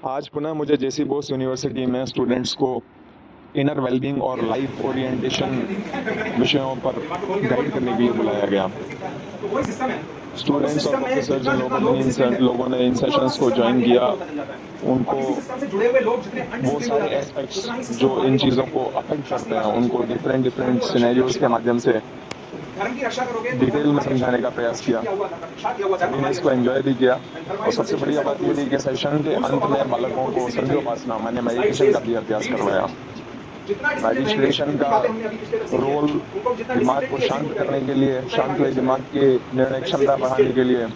आज पुनः मुझे जेसी बोस यूनिवर्सिटी में स्टूडेंट्स को इनर वेलबींग और लाइफ ओरिएंटेशन विषयों पर गाइड करने के लिए बुलाया गया। स्टूडेंट्स और प्रोफेसर जिन लोगों ने इन सेशंस को ज्वाइन किया, उनको वो सारे एस्पेक्ट्स जो इन चीज़ों को अफेक्ट करते हैं उनको डिफरेंट सिनेरियोज के माध्यम से डिटेल में समझाने का प्रयास किया। सभी ने इसको एंजॉय भी किया और सबसे बढ़िया बात ये थी कि सेशन के अंत में बालकों को संध्योपासना माने मेडिटेशन का भी अभ्यास करवाया। मेडिटेशन का रोल दिमाग को शांत करने के लिए, शांत हुए दिमाग की निर्णय क्षमता बढ़ाने के लिए,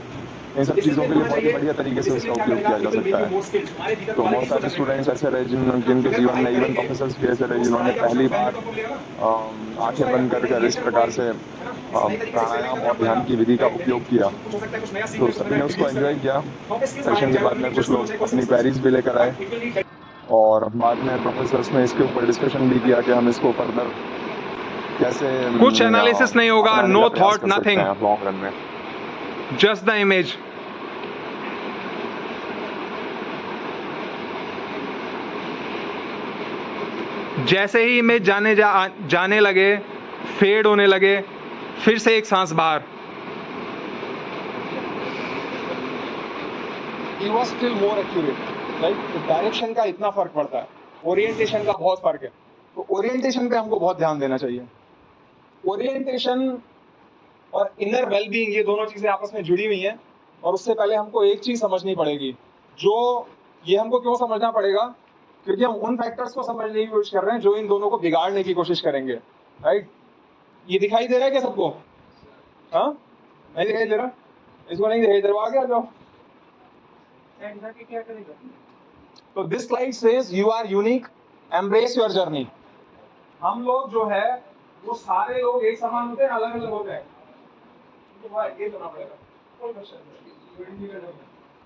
इन सब चीज़ों के लिए बहुत ही बढ़िया तरीके से उसका उपयोग किया जा सकता है। तो बहुत सारे स्टूडेंट्स ऐसे रहे जिनके जीवन में, इवन प्रोफेसर्स भी ऐसे रहे जिन्होंने पहली बार आंखें बंद कर इस प्रकार से प्राणायाम और ध्यान की विधि का उपयोग किया। तो सभी ने उसको एंजॉय किया। सेशन के बाद में कुछ लोग अपनी क्वेरीज भी लेकर आए और बाद में प्रोफेसर्स ने इसके ऊपर डिस्कशन भी किया कि हम इसको फर्दर कैसे कुछ एनालिसिस नहीं होगा, no thought nothing, long run में, जस्ट द इमेज। जैसे ही इमेज जाने लगे, फेड होने लगे, फिर से एक सांस बाहर। He was still more accurate, right? तो डायरेक्शन का इतना फर्क पड़ता है, ओरिएंटेशन का बहुत फर्क है। तो ओरिएंटेशन पे हमको बहुत ध्यान देना चाहिए। ओरिएंटेशन और इनर वेलबींग, ये दोनों चीजें आपस में जुड़ी हुई हैं। और उससे पहले हमको एक चीज समझनी पड़ेगी, जो ये हमको क्यों समझना पड़ेगा, क्योंकि हम उन फैक्टर्स को समझने की कोशिश कर रहे हैं जो इन दोनों को बिगाड़ने की कोशिश करेंगे, राइट? ये दिखाई दे रहा है क्या सबको? हाँ, नहीं दिखाई दे रहा? इसको नहीं दिखाई दे रहा, आगे आ जाओ। तो this slide says you are unique, embrace your journey. हम लोग जो है वो सारे लोग एक समान होते हैं, अलग अलग होते हैं। ये करना पड़ेगा।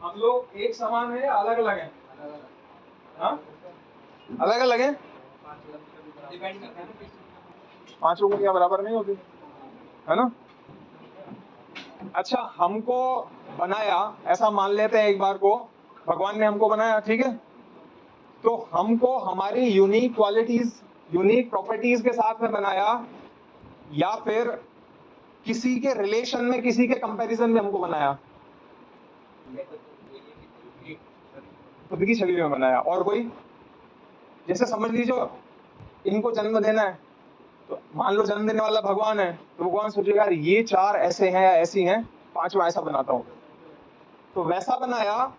हम लोग एक समान है, अलग अलग है? अलग अलग है। पांचों को क्या बराबर नहीं होती है ना? अच्छा, हमको बनाया, ऐसा मान लेते हैं एक बार को भगवान ने हमको बनाया, ठीक है? तो हमको हमारी यूनिक क्वालिटीज, यूनिक प्रॉपर्टीज के साथ में बनाया, या फिर किसी के रिलेशन में, किसी के कंपैरिजन में हमको बनाया? खुद की छवि में बनाया। और कोई, जैसे समझ लीजिए इनको जन्म देना है, तो मान लो जन्म देने वाला भगवान है, तो भगवान सोचेगा यार ये चार ऐसे हैं या ऐसी हैं, पांचवा ऐसा बनाता हूं। तो वैसा बनाया,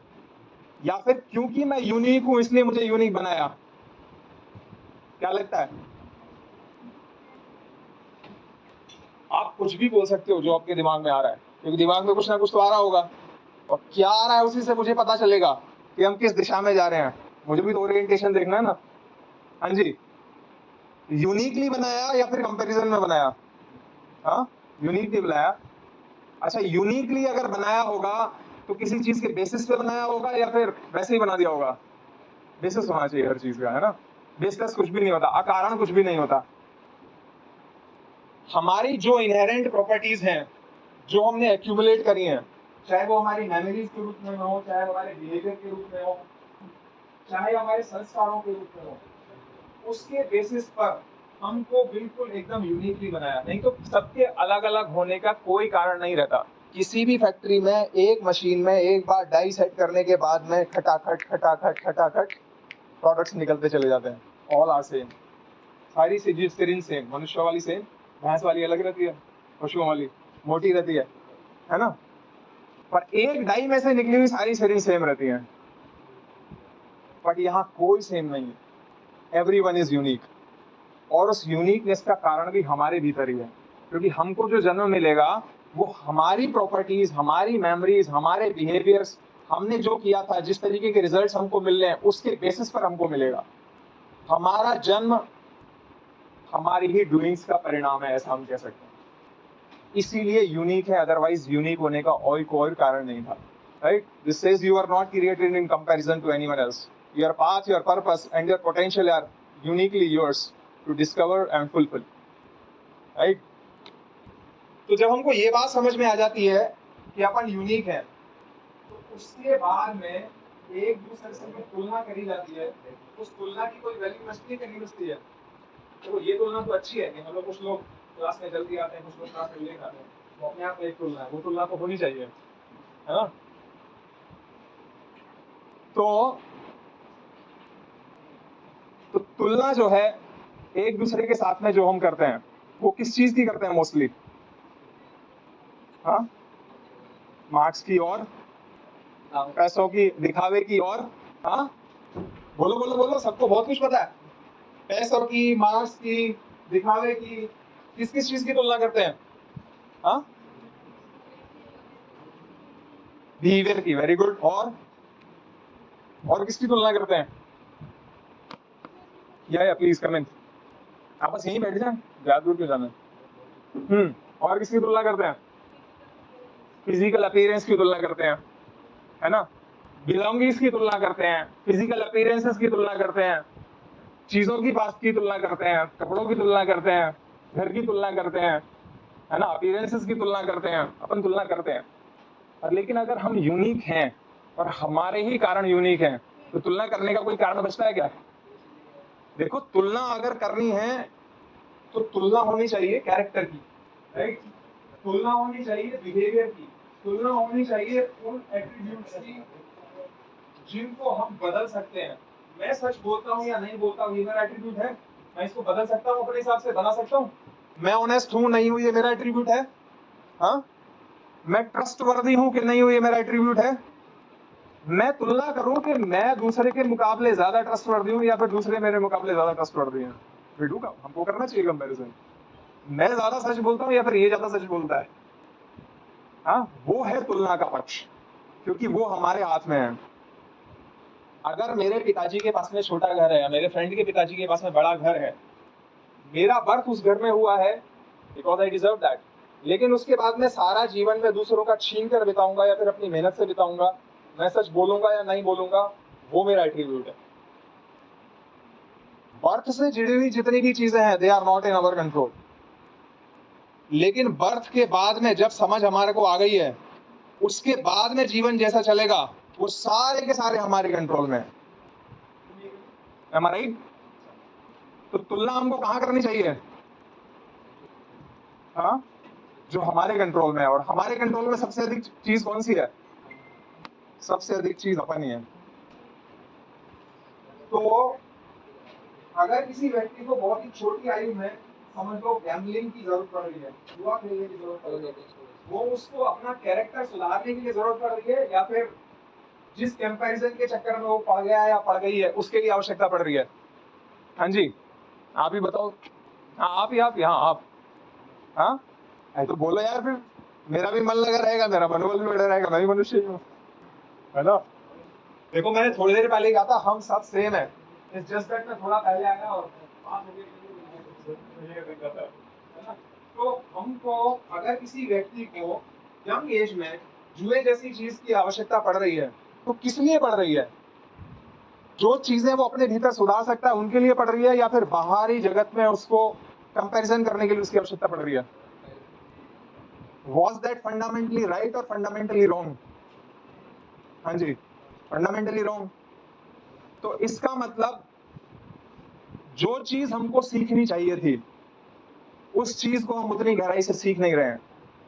या फिर क्योंकि मैं यूनिक हूं इसलिए मुझे यूनिक बनाया? क्या लगता है? आप कुछ भी बोल सकते हो जो आपके दिमाग में आ रहा है, क्योंकि दिमाग में कुछ ना कुछ तो आ रहा होगा, और क्या आ रहा है उसी से मुझे पता चलेगा कि हम किस दिशा में जा रहे हैं। मुझे भी तो ओरिएंटेशन देखना है ना। हाँ जी, यूनिकली बनाया या फिर कंपैरिजन में बनाया? हाँ, यूनिकली बनाया। अच्छा, यूनिकली अगर बनाया होगा तो किसी चीज के बेसिस पे बनाया होगा या फिर वैसे ही बना दिया होगा? बेसिस होना चाहिए हर चीज का, है ना? बेसलेस कुछ भी नहीं होता, अकारण कुछ भी नहीं होता। हमारी जो इनहेरेंट प्रॉपर्टीज हैं, जो हमने एक्यूमुलेट करी हैं, चाहे वो हमारी मेमोरीज के रूप में हो, चाहे हमारे बिहेवियर के रूप में हो, चाहे हमारे संस्कारों के रूप में हो, उसके बेसिस पर हमको बिल्कुल एकदम यूनिकली बनाया। नहीं तो सबके अलग अलग होने का कोई कारण नहीं रहता। किसी भी फैक्ट्री में एक मशीन में एक बार डाई सेट करने के बाद में खटाखट खटाखट खटाखट प्रोडक्ट्स निकलते चले जाते हैं। ऑल आर सेम, सारी सिरिंज सेम, मनुष्य वाली सेम, भैंस वाली अलग रहती है, पशुओं वाली मोटी रहती है ना? पर एक डाई में से निकली हुई सारी सिरिंज सेम रहती हैं। बट यहाँ कोई सेम नहीं है, एवरीवन इज यूनिक। और उस यूनिकनेस का कारण भी हमारे भीतर ही है, क्योंकि हमको जो जन्म मिलेगा वो हमारी प्रॉपर्टीज, हमारी मेमोरीज, हमारे बिहेवियर्स, हमने जो किया था, जिस तरीके के रिजल्ट्स हमको मिल रहे हैं, उसके बेसिस पर हमको मिलेगा। हमारा जन्म हमारी ही डूइंग्स का परिणाम है, ऐसा हम कह सकते हैं। इसीलिए यूनिक है, अदरवाइज यूनिक होने का और कोई कारण नहीं था, right? This says you are not created in comparison to anyone else. Your path, your purpose and your potential are uniquely yours to discover and fulfil, right? तो जब हमको ये बात समझ में आ जाती है कि अपन यूनिक है, तो उसके बाद में एक दूसरे से जो तुलना करी जाती है, उस तुलना की कोई वैल्यू बचती है कि नहीं बचती है? तो ये तुलना तो अच्छी है कि मतलब कुछ लोग क्लास में जल्दी आते हैं, कुछ लोग क्लास में लेट आते हैं, वो अपने आप में एक तुलना है, वो तुलना तो होनी चाहिए, है ना? तो तुलना जो है एक दूसरे के साथ में जो हम करते हैं, वो किस चीज की करते हैं मोस्टली? हाँ, मार्क्स की और पैसों की, दिखावे की और, हाँ बोलो बोलो बोलो, सबको बहुत कुछ पता है। पैसों की, मार्क्स की, दिखावे की, किस किस चीज की तुलना करते हैं? हाँ, बिहेवियर की, वेरी गुड। और किसकी तुलना करते हैं? या प्लीज कमेंट, आप बस यहीं बैठ जाए, ज्यादा दूर क्यों जाना है? और किसकी तुलना करते हैं? फिजिकल अपीयरेंस की तुलना करते हैं, है ना? बिलोंगिंग्स की तुलना करते हैं, फिजिकल अपीयरेंसेस की तुलना करते हैं, चीजों की बात की तुलना करते हैं, कपड़ों की तुलना करते हैं, घर की तुलना करते हैं, है ना? अपीयरेंसेस की तुलना करते हैं, अपन तुलना करते हैं। और लेकिन अगर हम यूनिक हैं और हमारे ही कारण यूनिक हैं, तो तुलना करने का कोई कारण बचता है क्या? देखो, तुलना अगर करनी है तो तुलना होनी चाहिए कैरेक्टर की, राइट? तुलना होनी चाहिए बिहेवियर की, तुलना होनी चाहिए उन एट्रीब्यूट्स की जिनको हम बदल सकते हैं। मैं सच बोलता हूँ या नहीं बोलता हूँ, ये मेरा एट्रीब्यूट है, मैं इसको बदल सकता हूँ, अपने हिसाब से बना सकता हूँ। मैं ऑनेस्ट हूँ नहीं हूँ, ये मेरा एट्रीब्यूट है। हाँ, मैं ट्रस्टवर्दी हूँ कि नहीं हूँ, ये मेरा एट्रीब्यूट है। मैं तुलना करूँ कि मैं दूसरे के मुकाबले ज्यादा ट्रस्टवर्दी हूँ या फिर दूसरे मेरे मुकाबले ज्यादा ट्रस्टवर्दी हैं। विडू का हमको करना चाहिए कंपैरिजन, मैं ज्यादा सच बोलता हूँ या फिर ये ज्यादा सच बोलता है। हाँ, वो है तुलना का पक्ष, क्योंकि वो हमारे हाथ में है। अगर मेरे पिताजी के पास में छोटा घर है या मेरे फ्रेंड के पिताजी के पास में बड़ा घर है, मेरा बर्थ उस घर में हुआ है बिकॉज आई डिजर्व दैट, लेकिन उसके बाद में सारा जीवन में दूसरों का छीन कर बिताऊंगा या फिर अपनी मेहनत से बिताऊंगा, मैं सच बोलूंगा या नहीं बोलूंगा, वो मेरा एट्रीब्यूट है। बर्थ से जुड़ी हुई जितनी भी चीजें हैं, they are not in our control, लेकिन बर्थ के बाद में जब समझ हमारे को आ गई है, उसके बाद में जीवन जैसा चलेगा, वो सारे के सारे हमारे कंट्रोल में है। Am I right? तो तुलना हमको कहाँ करनी चाहिए? हाँ, जो हमारे कंट्रोल में है, और हमारे कंट्रोल में सबसे अधिक चीज कौन सी है? सबसे अधिक चीज अपन ही है। तो अगर किसी व्यक्ति को बहुत ही छोटी आयु में, समझ लो, गैम्बलिंग की जरूरत पड़ रही है, जुआ खेलने की जरूरत पड़ रही है, वो उसको अपना कैरेक्टर सुधारने के लिए जरूरत पड़ रही है या फिर जिस कंपैरिजन के चक्कर में वो पड़ गया है या पड़ गई है उसके लिए आवश्यकता पड़ रही है? हाँ जी, आप ही बताओ। हाँ, आप यहाँ हाँ, तो बोलो यार, फिर मेरा भी मन लगा रहेगा, मेरा मनोबल भी बढ़ा रहेगा, मैं भी मनुष्य ही हूँ, है ना? देखो, मैंने थोड़ी देर पहले कहा था हम सब सेम है, इट्स जस्ट दैट मैं थोड़ा पहले आया और है ना? तो हमको, अगर किसी व्यक्ति को यंग एज में जुए जैसी चीज की आवश्यकता पड़ रही है, तो किस लिए पड़ रही है? जो चीजें वो अपने भीतर सुधार सकता है उनके लिए पड़ रही है, या फिर बाहरी जगत में उसको कंपैरिजन करने के लिए उसकी आवश्यकता पड़ रही है? Was that fundamentally right or fundamentally wrong? हाँ जी, फंडामेंटली रॉन्ग। तो इसका मतलब जो चीज हमको सीखनी चाहिए थी, उस चीज को हम उतनी गहराई से सीख नहीं रहे हैं।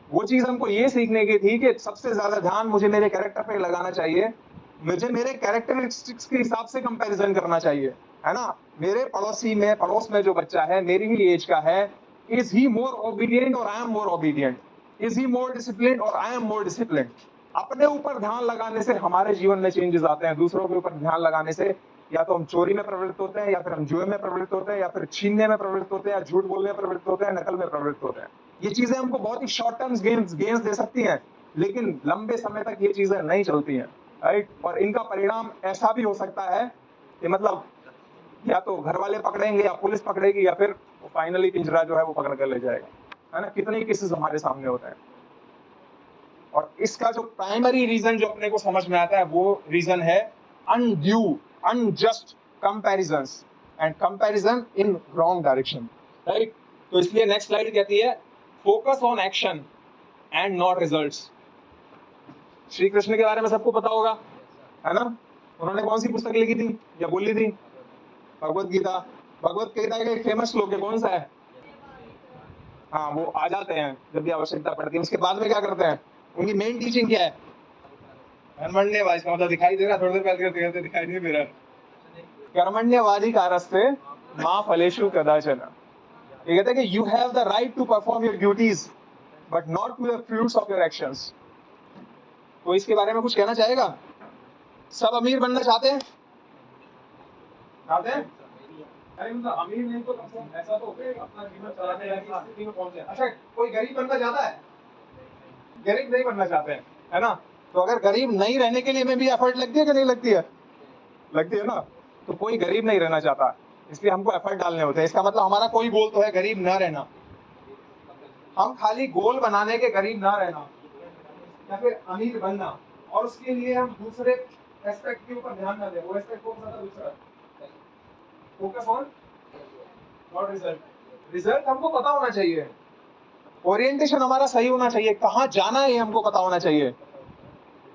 वो चीज हमको ये सीखने की थी कि सबसे ज्यादा ध्यान मुझे मेरे कैरेक्टर पे लगाना चाहिए, मुझे मेरे कैरेक्टरिस्टिक्स के हिसाब से कंपैरिजन करना चाहिए, है ना? मेरे पड़ोस में जो बच्चा है, मेरी ही एज का है, इज ही मोर ओबीडियंट और I am more obedient? Is he more discipline और आई एम मोर डिसिप्लिन? अपने ऊपर ध्यान लगाने से हमारे जीवन में चेंजेस आते हैं, दूसरों के ऊपर ध्यान लगाने से या तो हम चोरी में प्रवृत्त होते हैं, या फिर हम जुए में प्रवृत्त होते हैं, या फिर छीनने में प्रवृत्त होते हैं, या झूठ बोलने में प्रवृत्त होते हैं, नकल में प्रवृत्त होते हैं। ये चीजें हमको बहुत ही शॉर्ट टर्म गेन्स दे सकती हैं, लेकिन लंबे समय तक ये चीजें नहीं चलती हैं, राइट? और इनका परिणाम ऐसा भी हो सकता है कि मतलब या तो घर वाले पकड़ेंगे या पुलिस पकड़ेगी, या फिर फाइनली पिंजरा जो है वो पकड़ कर ले जाएगा, है ना? कितने केसेस हमारे सामने होते हैं। और इसका जो प्राइमरी रीजन जो अपने को समझ में आता है, वो रीजन है undue, unjust comparisons and comparison in wrong direction, right? तो इसलिए नेक्स्ट स्लाइड कहती है focus on action and not results. Shri Krishna के बारे में सबको पता होगा, है ना? उन्होंने कौन सी पुस्तक लिखी थी या बोली थी? भगवत गीता। भगवत गीता का एक फेमस श्लोक है, कौन सा है? हाँ, वो आ जाते हैं जब भी आवश्यकता पड़ती है। उसके बाद में क्या करते हैं? उनकी मेन टीचिंग क्या है? कर्मण्यवादी का मतलब दिखाई दे रहा, थोड़ी देर पहले दिखाई नहीं दे रहा। कर्मण्यवादी कारस्ते मां फलेषु कदाचन। ये कहते हैं कि you have the right to perform your duties but not to the fruits of your actions. तो इसके बारे में कुछ कहना चाहेगा? सब अमीर बनना चाहते हैं? चाहते हैं? अरे मतलब अमीर नहीं तो कम से कम ऐसा तो होगा अपना जीवन चलाने लायक स्थिति में पहुंचे। अच्छा, कोई गरीब बनना चाहता है? गरीब नहीं बनना चाहते हैं, है ना? तो अगर गरीब नहीं रहने के लिए में भी एफर्ट लगती है कि नहीं लगती है? लगती है ना? तो कोई गरीब नहीं रहना चाहता, इसलिए हमको एफर्ट डालने होते हैं। इसका मतलब हमारा कोई गोल तो है गरीब ना रहना। हम खाली गोल बनाने के गरीब ना रहना या फिर अमीर बनना, और उसके लिए हम दूसरे एस्पेक्ट के ऊपर ध्यान न दें। वो एस्पेक्ट कौन सा था दूसरा? Focus on not result. Result हमको पता होना चाहिए, ओरिएंटेशन हमारा सही होना चाहिए, कहाँ जाना है हमको पता होना चाहिए,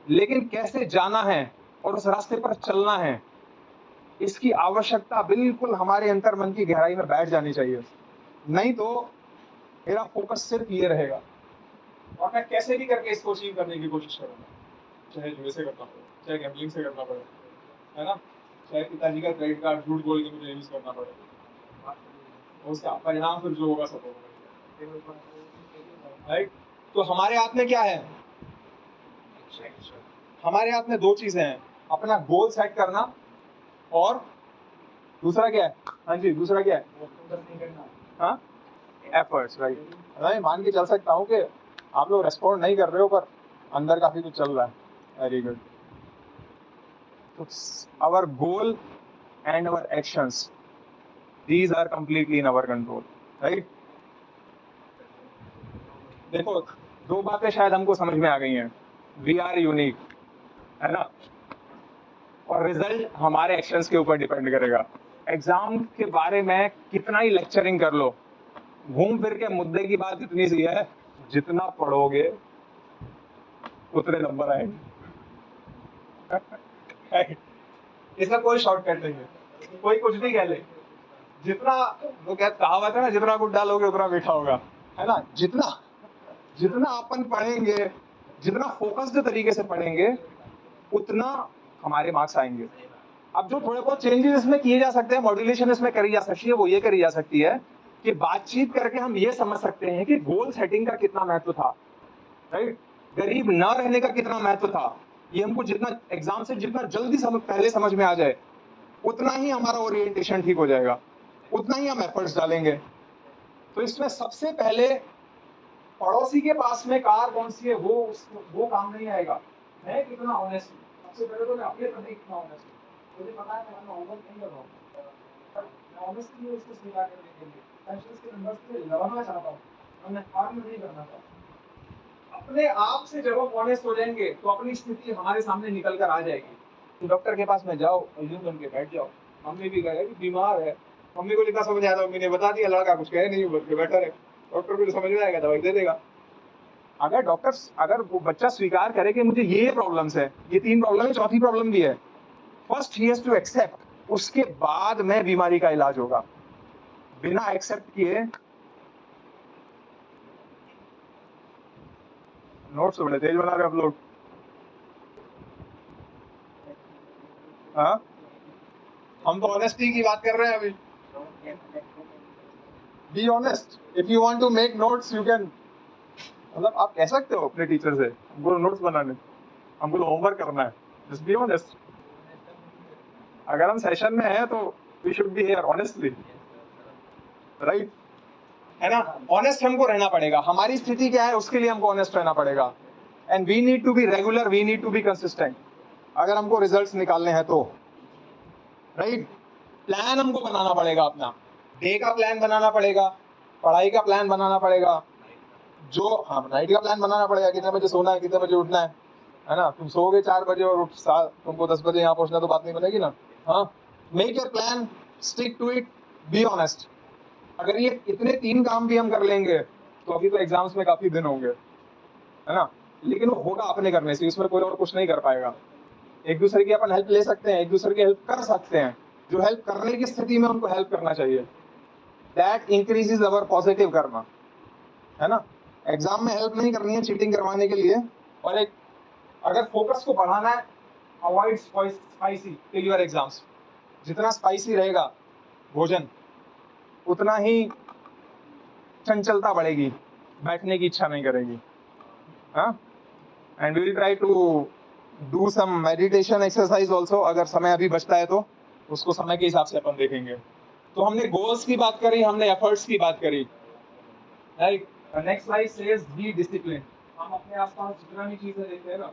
लेकिन कैसे जाना है और उस रास्ते पर चलना है, इसकी आवश्यकता बिल्कुल हमारे अंतर मन की गहराई में बैठ जानी चाहिए। नहीं तो मेरा फोकस सिर्फ ये रहेगा और मैं कैसे भी करके इसको अचीव करने की कोशिश करूंगा, चाहे जुए से करना पड़े, चाहे गैम्बलिंग से करना पड़े, है ना, चाहे पिताजी का क्रेडिट कार्ड झूठ बोल के मुझे यूज करना पड़े, उसका परिणाम फिर जो होगा सब होगा। राइट? तो हमारे हाथ में क्या है? हमारे हाथ में दो चीजें हैं, अपना गोल सेट करना और दूसरा क्या है? हाँ जी, दूसरा क्या है? हाँ, एफर्ट्स। राइट? मैं मान के चल सकता हूँ कि आप लोग रेस्पॉन्ड नहीं कर रहे हो, पर अंदर काफी कुछ चल रहा है। Very good. तो our goal and our actions, these are completely in our control, right? देखो, दो बातें शायद हमको समझ में आ गई हैं। वी आर यूनिक, है ना, और रिजल्ट हमारे एक्शंस के ऊपर डिपेंड करेगा। एग्जाम के बारे में कितना ही लेक्चरिंग कर लो, घूम फिर के मुद्दे की बात इतनी सी है, जितना पढ़ोगे उतने नंबर आएंगे। इसका कोई शॉर्टकट नहीं है, कोई कुछ भी कह ले, जितना वो क्या कहावत है ना, जितना गुड़ डालोगे उतना मीठा होगा, है ना। जितना अपन पढ़ेंगे, जितना फोकस्ड तरीके से पढ़ेंगे, उतना हमारे मार्क्स आएंगे। अब जो थोड़े बहुत चेंजेस इसमें किए जा सकते हैं, मॉड्यूलेशन इसमें करी जा सकती है, वो ये करी जा सकती है कि बातचीत करके हम ये समझ सकते हैं कि गोल सेटिंग का कितना महत्व था, राइट, गरीब ना रहने का कितना महत्व था। ये हमको जितना एग्जाम से जितना जल्दी पहले समझ में आ जाए, उतना ही हमारा ओरिएंटेशन ठीक हो जाएगा, उतना ही हम एफर्ट्स डालेंगे। तो इसमें सबसे पहले पड़ोसी के पास में कार कौन सी है वो काम नहीं आएगा, मैं कितना ऑनेस्ट हूँ। सबसे पहले तो मैं अपने प्रति कितना ऑनेस्ट हूँ, मुझे पता है मैं होमवर्क नहीं कर रहा हूँ, मैं ऑनेस्टली उसको स्वीकार करने के लिए टेंशंस के नंबर से लड़ना चाहता हूँ, मैं हार नहीं करना चाहता। अपने आप से जब हम ऑनेस्ट हो जाएंगे तो अपनी स्थिति हमारे सामने निकल कर आ जाएगी। तो डॉक्टर के पास में जाओ और यूं बन के बैठ जाओ। मम्मी भी कहे कि बीमार है, मम्मी को जितना समझ आया था मम्मी ने बता दिया, लड़का कुछ कहे नहीं, बल्कि बेटर है, डॉक्टर को समझ में आएगा, दवाई दे देगा। अगर वो बच्चा स्वीकार करे कि मुझे ये प्रॉब्लम्स है, ये 3 प्रॉब्लम है, चौथी प्रॉब्लम भी है, फर्स्ट ही हैज टू एक्सेप्ट, उसके बाद में बीमारी का इलाज होगा। बिना एक्सेप्ट किए नोट्स बड़े तेज बना रहे आप लोग। हाँ, हम तो ऑनेस्टी की बात कर रहे हैं अभी। Be honest, if you want to make notes you can, मतलब आप कह सकते हो अपने टीचर से हमको नोट्स बनाने, हमको होमवर्क करना है, जस्ट बी ऑनेस्ट। अगर हम सेशन में हैं तो we should be here honestly, right, है ना। ऑनेस्ट हमको रहना पड़ेगा, हमारी स्थिति क्या है उसके लिए हमको ऑनेस्ट रहना पड़ेगा। And we need to be regular, we need to be consistent, अगर हमको रिजल्ट्स निकालने हैं तो, राइट। प्लान हमको बनाना पड़ेगा, अपना डे का प्लान बनाना पड़ेगा, पढ़ाई का प्लान बनाना पड़ेगा, जो हाँ नाइट का प्लान बनाना पड़ेगा, कितने बजे सोना है, कितने बजे उठना है ना। तुम सोओगे 4 बजे और तुमको 10 बजे यहाँ पहुंचना, तो बात नहीं बनेगी ना। हाँ, make your plan, stick to it, be honest. अगर ये इतने 3 काम भी हम कर लेंगे तो अभी तो एग्जाम्स में काफी दिन होंगे, है ना, लेकिन वो होगा अपने करने से, इसमें कोई और कुछ नहीं कर पाएगा। एक दूसरे की अपन हेल्प ले सकते हैं, एक दूसरे की हेल्प कर सकते हैं, जो हेल्प करने की स्थिति में उनको हेल्प करना चाहिए। That increases our positive Karma, है ना। एग्जाम में हेल्प नहीं करनी है चीटिंग करवाने के लिए। और एक अगर फोकस को बढ़ाना है, avoid spicy till your exams. जितना स्पाइसी रहेगा भोजन उतना ही चंचलता बढ़ेगी, बैठने की इच्छा नहीं करेगी। हाँ, and we will try to do some meditation exercise also, अगर समय अभी बचता है तो उसको समय के हिसाब से अपन देखेंगे। तो हमने गोल्स की बात करी, हमने एफर्ट्स की बात करी। Like next slide says be discipline. हम अपने आसपास जितना भी चीजें देखते हैं ना,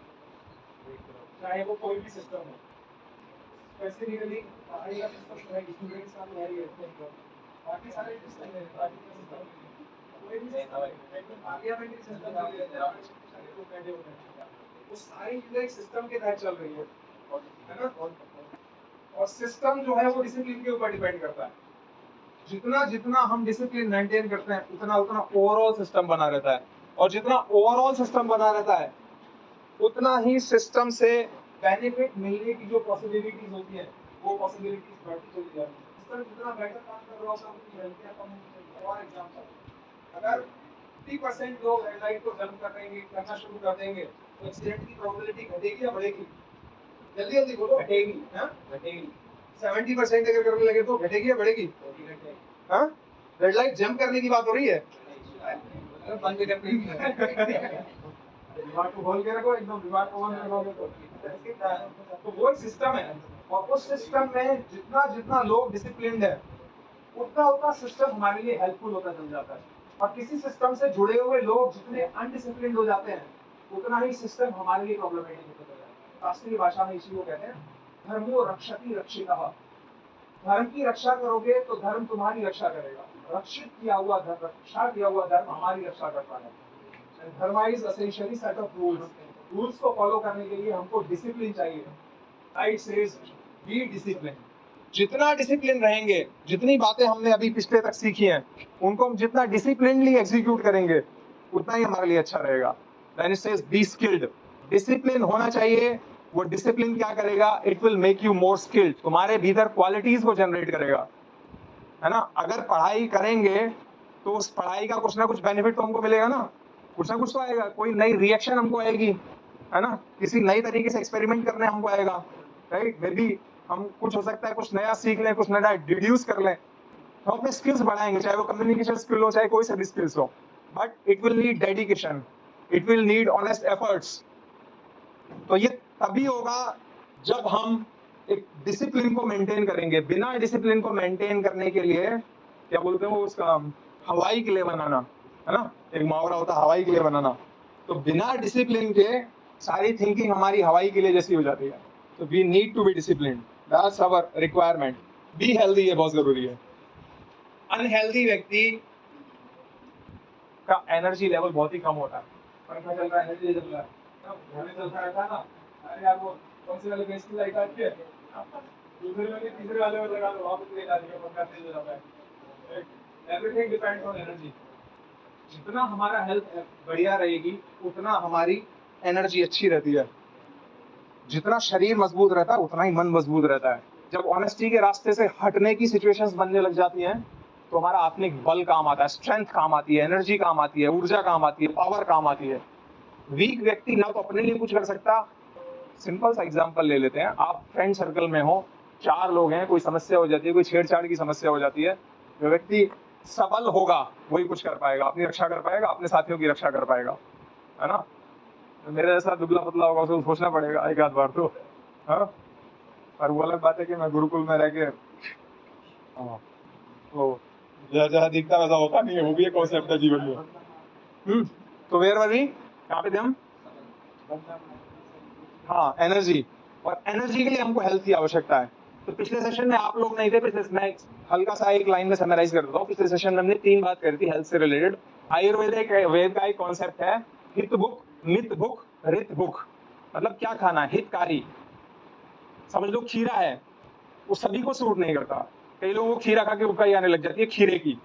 चाहे वो कोई भी सिस्टम हो, स्पेसिफिकली पढ़ाई का सिस्टम है, स्टूडेंट्स का भी है, ये बाकी सारे सिस्टम है, बाकी का सिस्टम कोई भी सिस्टम है, एकदम पार्लियामेंट्री सिस्टम चल रही है, जहाँ पे सारे लोग बैठे होते हैं, वो सारी चीजें एक सिस्टम के तहत चल रही है ना। और सिस्टम जो है वो डिसिप्लिन के ऊपर डिपेंड करता है। जितना जितना हम डिसिप्लिन मेंटेन करते हैं उतना उतना ओवरऑल सिस्टम बना रहता है, और जितना ओवरऑल सिस्टम बना रहता है उतना ही सिस्टम से बेनिफिट मिलने की जो पॉसिबिलिटीज होती है वो पॉसिबिलिटीज बढ़ती चली जाती है। सिस्टम जितना बेटर काम कर रहा होगा उतनी हेल्थियर कम होनी चाहिए। और एग्जांपल, अगर 50% लोग रेड लाइट को जंप करना शुरू कर देंगे तो एक्सीडेंट की प्रोबेबिलिटी घटेगी या बढ़ेगी? जल्दी जल्दी बोलो। घटेगी। हाँ, घटेगी। 70% अगर करने लगे तो घटेगी या बढ़ेगी? हाँ, रेड लाइट जंप करने की बात हो रही है, बंद करने दिमाग को खोल के रखो, एकदम दिमाग को बंद रखोगे तो वो एक सिस्टम है। और उस सिस्टम में जितना जितना लोग डिसिप्लिन्ड है उतना उतना सिस्टम हमारे लिए हेल्पफुल होता चल जाता है। और किसी सिस्टम से जुड़े हुए लोग जितने अनडिसिप्लिन्ड हो जाते हैं उतना ही सिस्टम हमारे लिए प्रॉब्लमेटिक होता जाता है। शास्त्रीय भाषा में इसी को कहते हैं धर्मो रक्षति रक्षितः। धर्म की रक्षा करोगे तो धर्म तुम्हारी रक्षा करेगा। रक्षित किया हुआ धर्म, रक्षा किया हुआ धर्म हमारी रक्षा करता है। धर्म is essentially set of rules. Rules को फॉलो करने के लिए हमको डिसिप्लिन चाहिए। Right says be discipline. जितना डिसिप्लिन रहेंगे, जितनी बातें हमने अभी पिछले तक सीखी हैं उनको हम जितना डिसिप्लिनली एग्जीक्यूट करेंगे उतना ही हमारे लिए अच्छा रहेगा। Then it says be skilled. Discipline होना चाहिए। वो डिसिप्लिन क्या करेगा? It will make you more skilled. तुम्हारे भीतर क्वालिटीज को जनरेट करेगा, है ना। अगर पढ़ाई करेंगे तो उस पढ़ाई का कुछ ना कुछ बेनिफिट तो हमको मिलेगा ना, कुछ ना कुछ तो आएगा, कोई नई रिएक्शन हमको आएगी, है ना, किसी नई तरीके से एक्सपेरिमेंट करने हमको आएगा। राइट, मे बी हम कुछ हो सकता है कुछ नया सीख लें, कुछ नया डिड्यूस कर लें, तो अपने स्किल्स बढ़ाएंगे, चाहे वो कम्युनिकेशन स्किल हो, चाहे कोई सा भी स्किल्स हो। But it will need dedication, it will need honest efforts. तो ये तभी होगा जब हम एक डिसिप्लिन को मेंटेन करेंगे। बिना डिसिप्लिन को मेंटेन करने के लिए क्या बोलते हैं वो, उसका हवाई किले बनाना, है ना, एक मुहावरा होता है हवाई किले बनाना। तो बिना डिसिप्लिन के सारी थिंकिंग हमारी हवाई किले जैसी हो जाती है। तो we need to be discipline, that's our requirement. Be healthy, ये बहुत जरूरी है। अनहेल्दी व्यक्ति का एनर्जी लेवल बहुत ही कम होता है। पंखा चल रहा है, एनर्जी चल रहा है, घर में चलता रहता है ना, अरे यार वो कौन से वाले गैस की लाइट आती है, दूसरे वाले तीसरे वाले में लगा दो, वहां पे तेज आ जाएगा, पंखा तेज हो जाता है। Everything depends on energy. जितना हमारा हेल्थ बढ़िया रहेगी उतना हमारी एनर्जी अच्छी रहती है। जितना शरीर मजबूत रहता है उतना ही मन मजबूत रहता है। जब ऑनेस्टी के रास्ते से हटने की सिचुएशंस बनने लग जाती हैं तो हमारा आत्मिक बल काम आता है, स्ट्रेंथ काम आती है, एनर्जी काम आती है, ऊर्जा काम आती है, पावर काम आती है। वीक व्यक्ति ना तो अपने लिए कुछ कर सकता। सिंपल सा एग्जांपल ले लेते हैं, आप फ्रेंड सर्कल में हो, 4 लोग हैं, कोई समस्या हो जाती है, कोई छेड़छाड़ की समस्या हो जाती है, जो व्यक्ति सबल होगा वही कुछ कर पाएगा, अपनी रक्षा कर पाएगा, अपने साथियों की रक्षा कर पाएगा, है ना। मेरे जैसा दुबला पतला होगा उसको सोचना पड़ेगा एक आध बार तो, हाँ। और वो अलग बात है कि मैं गुरुकुल में रह के, हाँ, तो जैसा दिखता वैसा होता नहीं है, वो भी एक कॉन्सेप्ट है जीवन में। तो वेयर वर वी, कहाँ पे थे हम? हाँ, एनर्जी। और एनर्जी के लिए हमको हेल्थ की आवश्यकता है। तो पिछले सेशन में आप लोग नहीं थे, पिछले मैं हल्का सा एक लाइन में समराइज कर देता हूँ। पिछले सेशन में हमने 3 बात करी थी हेल्थ से रिलेटेड। आयुर्वेद वेद का एक कॉन्सेप्ट है हित भुक, मित भुक, रित भुक। मतलब क्या खाना है? हितकारी। समझ लो खीरा है, वो सभी को सूट नहीं करता। कई लोगों को खीरा खा के उबकाई आने लग जाती है खीरे की।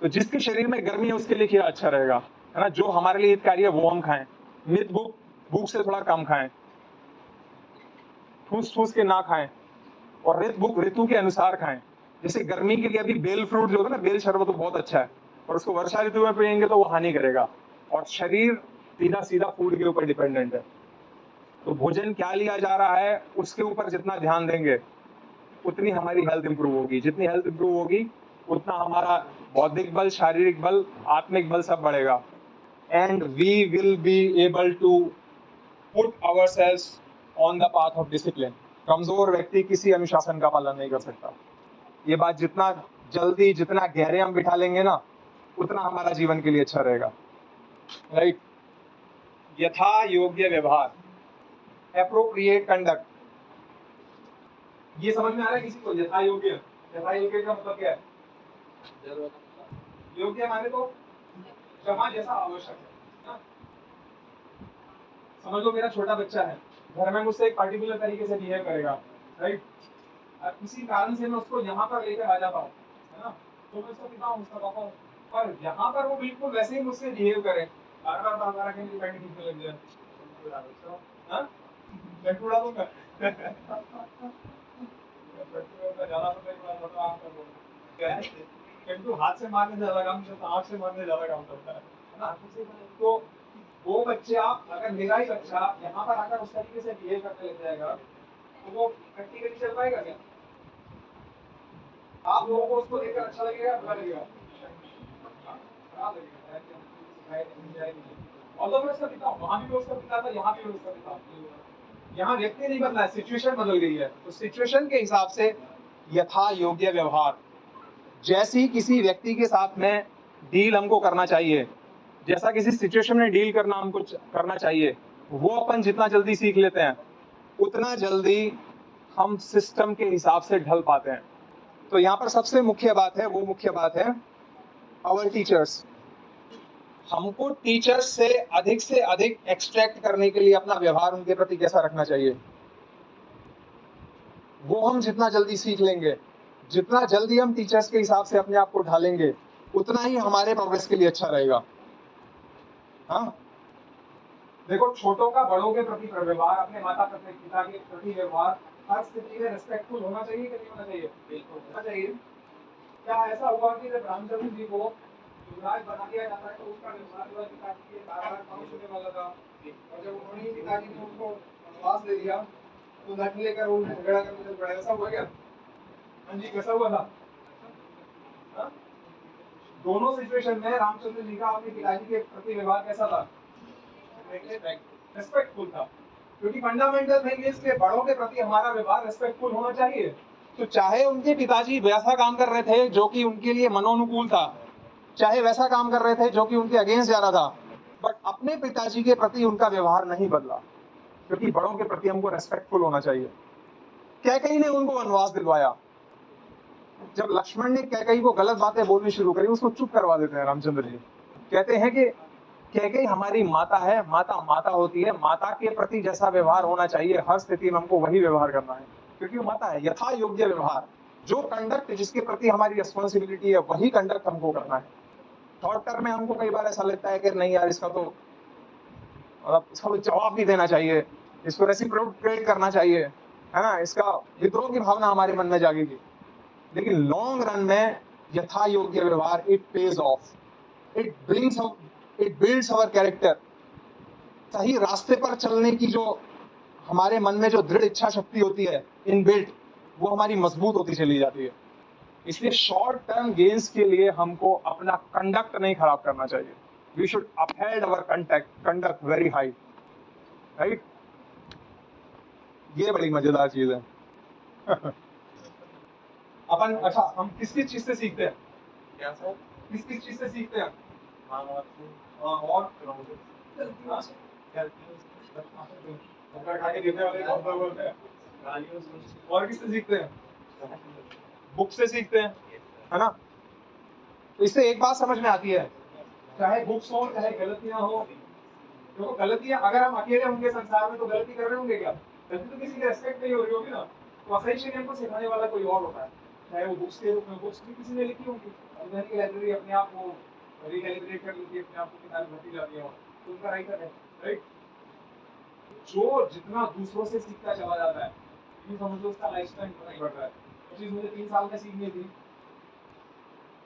तो जिसके शरीर में गर्मी है उसके लिए खीरा अच्छा रहेगा, है ना। जो हमारे लिए हितकारी है वो हम खाएं। मित भुक, भूख से थोड़ा कम खाएं। ठूस ठूस के ना खाएं और ऋतु के अनुसार खाएं। जैसे गर्मी के लिए अभी बेल फ्रूट जो होता है ना, बेल शरबत तो बहुत अच्छा है, और उसको वर्षा ऋतु में पियेंगे तो वो हानि करेगा, और शरीर सीधा सीधा फूड के ऊपर डिपेंडेंट है। तो भोजन क्या लिया जा रहा है उसके ऊपर जितना ध्यान देंगे उतनी हमारी हेल्थ इंप्रूव होगी। जितनी हेल्थ इंप्रूव होगी उतना हमारा बौद्धिक बल, शारीरिक बल, आत्मिक बल सब बढ़ेगा। And we will be able to put ourselves on the path of discipline. कमजोर व्यक्ति किसी अनुशासन का पालन नहीं कर सकता। ये बात जितना जल्दी, जितना गहरे हम बिठा लेंगे ना, उतना हमारा जीवन के लिए अच्छा रहेगा। राइट। यथा योग्य व्यवहार, एप्रोप्रिएट कंडक्ट, ये समझ में आ रहा है किसी को? यथा योग्य, यथा योग्य का मतलब क्या है? योग्य माने तो क्षमा जैसा आवश्यक है ना? समझ लो मेरा छोटा बच्चा है, घर में मुझसे एक पर्टिकुलर तरीके से बिहेव करेगा, राइट? अब किसी कारण से मैं उसको यहाँ पर लेकर आ जाता हूँ, है ना, तो मैं उसका पिता हूँ, उसका पापा हूँ, पर यहाँ पर वो बिल्कुल वैसे ही मुझसे बिहेव करे, बार बार बार के लिए पैंट खींचने लग जाए, हाँ? लड्डू उड़ा दूंगा। किंतु हाथ से मारने ज्यादा काम करता है, आँख से मारने ज्यादा काम करता है ना? तो वो बच्चा, अगर मेरा ही बच्चा यहाँ पर आकर उस तरीके से बिहेव करने लग जाएगा तो वो प्रैक्टिकली चल पाएगा क्या? आप लोगों को उसको देखकर अच्छा लगेगा, बुरा लगेगा? खराब लगेगा। और तो मैं उसका पिता हूँ, वहाँ भी मैं उसका पिता था, यहाँ भी मैं उसका पिता हूँ। यहाँ व्यक्ति नहीं बदला है, सिचुएशन बदल गई है। तो सिचुएशन के हिसाब से यथा योग्य व्यवहार, जैसी किसी व्यक्ति के साथ में डील हमको करना चाहिए, जैसा किसी सिचुएशन में डील करना हमको करना चाहिए, वो अपन जितना जल्दी सीख लेते हैं उतना जल्दी हम सिस्टम के हिसाब से ढल पाते हैं। तो यहाँ पर सबसे मुख्य बात है, वो मुख्य बात है आवर टीचर्स। हमको टीचर्स से अधिक एक्सट्रैक्ट करने के लिए अपना व्यवहार उनके प्रति कैसा रखना चाहिए, वो हम जितना जल्दी सीख लेंगे, जितना जल्दी हम टीचर्स के हिसाब से अपने आप को ढालेंगे, उतना ही हमारे प्रोग्रेस के लिए अच्छा रहेगा। हाँ, देखो, छोटों का बड़ों के प्रति व्यवहार, अपने माता पिता के प्रति व्यवहार हर स्थिति में रिस्पेक्टफुल होना चाहिए कि नहीं होना चाहिए? बिल्कुल होना चाहिए। क्या ऐसा हुआ कि जब रामचंद्र जी को युवराज बना दिया जाता है तो उसका व्यवहार हुआ पिताजी के बार-बार काम सुनने वाला था, और जब उन्होंने ही पिताजी ने उनको वनवास दे दिया तो लठ लेकर वो झगड़ा करने लग पड़ा। ऐसा हुआ क्या? हाँ जी, कैसा हुआ था? हाँ? दोनों सिचुएशन में रामचंद्र जी का अपने पिताजी के प्रति व्यवहार कैसा था? रिस्पेक्टफुल था, क्योंकि फंडामेंटल थिंग इज के बड़ों के प्रति हमारा व्यवहार रिस्पेक्टफुल होना चाहिए। तो चाहे उनके पिताजी वैसा काम कर रहे थे जो कि उनके लिए मनोनुकूल था, चाहे वैसा काम कर रहे थे जो कि उनके अगेंस्ट जा रहा था, बट अपने पिताजी के प्रति उनका व्यवहार नहीं बदला, क्योंकि बड़ों के प्रति हमको रेस्पेक्टफुल होना चाहिए। कैकेयी ने उनको वनवास दिलवाया। जब लक्ष्मण ने कैकेयी को गलत बातें बोलनी शुरू करी, उसको चुप करवा देते हैं रामचंद्र जी। कहते हैं कि कैकेयी हमारी माता है, माता माता होती है, माता के प्रति जैसा व्यवहार होना चाहिए हर स्थिति में हमको वही व्यवहार करना है, क्योंकि वो माता है। यथा योग्य व्यवहार, जो कंडक्ट जिसके प्रति हमारी रिस्पॉन्सिबिलिटी है वही कंडक्ट हमको करना है। शॉर्ट टर्म में हमको कई बार ऐसा लगता है कि नहीं यार, इसका तो जवाब भी देना चाहिए, इसको रेसिप्रोकेट करना चाहिए, है ना, इसका विद्रोह की भावना हमारे मन में जागेगी। लेकिन लॉन्ग रन में यथा योग्य व्यवहार it pays of, it builds our character. सही रास्ते पर चलने की जो हमारे मन में जो दृढ़ इच्छा शक्ति होती है इनबिल्ट, वो हमारी मजबूत होती चली जाती है। इसलिए शॉर्ट टर्म गेन्स के लिए हमको अपना कंडक्ट नहीं खराब करना चाहिए। We should upheld our conduct very high, right? ये बड़ी मजेदार चीज है। अपन अच्छा, हम किस किस चीज से सीखते हैं? क्या सर? किस किस चीज से सीखते हैं? और और किससे सीखते हैं? बुक से सीखते हैं, है ना? तो इससे एक बात समझ में आती है, चाहे बुक्स हो चाहे गलतियां हो, देखो गलतियां अगर हम अकेले होंगे संसार में तो गलती कर रहे होंगे क्या? गलती तो किसी की रेस्पेक्ट नहीं हो रही होगी ना, तो असही हमको सिखाने वाला कोई और होता है, चाहे वो बुक्स के रूप में, बुक्स भी किसी ने लिखी होगी, अभी की लाइब्रेरी अपने आप को रिकैलिब्रेट कर लेती है, अपने आप को किताबें भरती जाती है, तो उनका राइटर है, राइट? जो जितना दूसरों से सीखता चला जाता है यूँ समझ लो उसका लाइफ टाइम पता ही बढ़ रहा है। वो चीज़ मुझे 3 साल में सीखनी थी,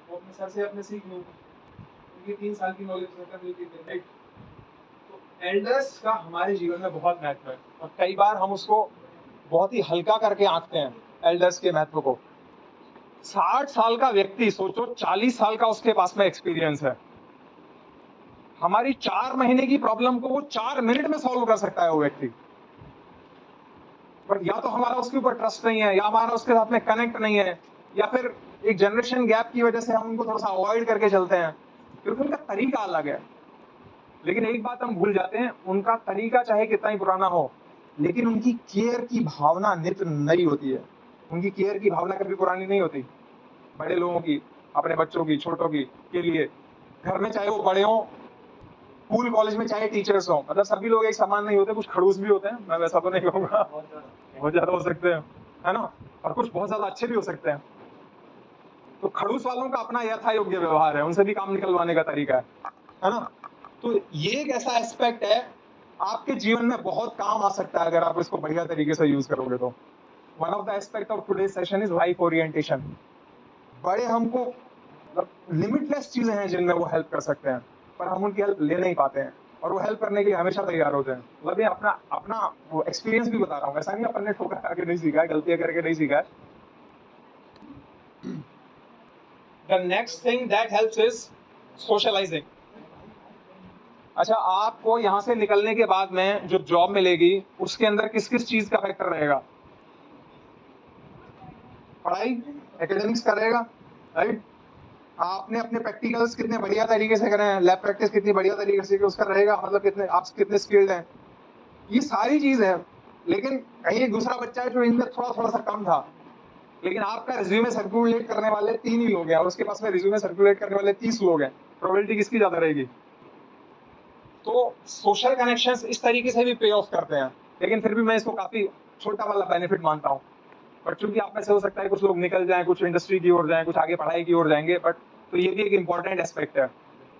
वो अपने सर से अपने सीख लूँ, उनकी 3 साल की नॉलेज से मिलती थी, राइट? तो एल्डर्स का हमारे जीवन में बहुत महत्व है और कई बार हम उसको बहुत ही हल्का करके आंकते हैं एल्डर्स के महत्व को। 60 साल का व्यक्ति सोचो, 40 साल का उसके पास में एक्सपीरियंस है। हमारी 4 महीने की प्रॉब्लम को वो 4 मिनट में सॉल्व कर सकता है वो व्यक्ति। बट या तो हमारा उसके ऊपर ट्रस्ट नहीं है, या हमारा उसके साथ में कनेक्ट नहीं है, या फिर एक जनरेशन गैप की वजह से हम उनको थोड़ा सा अवॉइड करके चलते हैं, क्योंकि उनका तरीका अलग है। लेकिन एक बात हम भूल जाते हैं, उनका तरीका चाहे कितना ही पुराना हो, लेकिन उनकी केयर की भावना नित्य नई होती है। उनकी केयर की भावना कभी पुरानी नहीं होती। बड़े लोगों की, अपने बच्चों की, छोटों की के लिए, घर में चाहे वो बड़े हों, स्कूल कॉलेज में चाहे टीचर्स हों, मतलब सभी लोग एक समान नहीं होते, कुछ खड़ूस भी होते हैं, मैं वैसा तो नहीं कहूंगा, बहुत ज्यादा हो सकते हैं, है ना, और कुछ बहुत ज्यादा अच्छे भी हो सकते हैं। तो खड़ूस वालों का अपना यथा योग्य व्यवहार है, उनसे भी काम निकलवाने का तरीका है ना। तो ये एक ऐसा एस्पेक्ट है, आपके जीवन में बहुत काम आ सकता है अगर आप इसको बढ़िया तरीके से यूज करोगे तो। One of the aspect of today session is life orientation. बड़े हमको लिमिटलेस चीजें हैं जिनमें वो हेल्प कर सकते हैं, पर हम उनकी हेल्प ले नहीं पाते हैं, और वो हेल्प करने के लिए हमेशा तैयार होते हैं। मतलब ये अपना अपना वो एक्सपीरियंस भी बता रहा हूँ, ऐसा नहीं अपन ने ठोकर खा के नहीं सीखा है, गलतियां करके नहीं सीखा है। The next thing that helps is socialising. अच्छा, आपको यहाँ से निकलने के बाद में जो जॉब मिलेगी उसके अंदर किस किस चीज का फैक्टर रहेगा? पढ़ाई, एकेडमिक्स का रहेगा, राइट। आपने अपने प्रैक्टिकल्स कितने बढ़िया तरीके से करें, लैब प्रैक्टिस कितनी बढ़िया तरीके से उसका रहेगा, मतलब कितने आप कितने स्किल्ड हैं, ये सारी चीज है। लेकिन कहीं एक दूसरा बच्चा है जो इनमें थोड़ा थोड़ा सा कम था, लेकिन आपका रिज्यूमे सर्कुलेट करने वाले 3 ही लोग हैं और उसके पास में रिज्यूमे सर्कुलेट करने वाले 30 लोग हैं, प्रोबेबिलिटी किसकी ज्यादा रहेगी? तो सोशल कनेक्शंस इस तरीके से भी पे ऑफ करते हैं, लेकिन फिर भी मैं इसको काफी छोटा वाला बेनिफिट मानता हूँ। बट चूंकि आप में से हो सकता है कुछ लोग निकल जाएं, कुछ इंडस्ट्री की ओर जाएं, कुछ आगे पढ़ाई की ओर जाएंगे, बट तो ये भी एक इम्पोर्टेंट एस्पेक्ट है,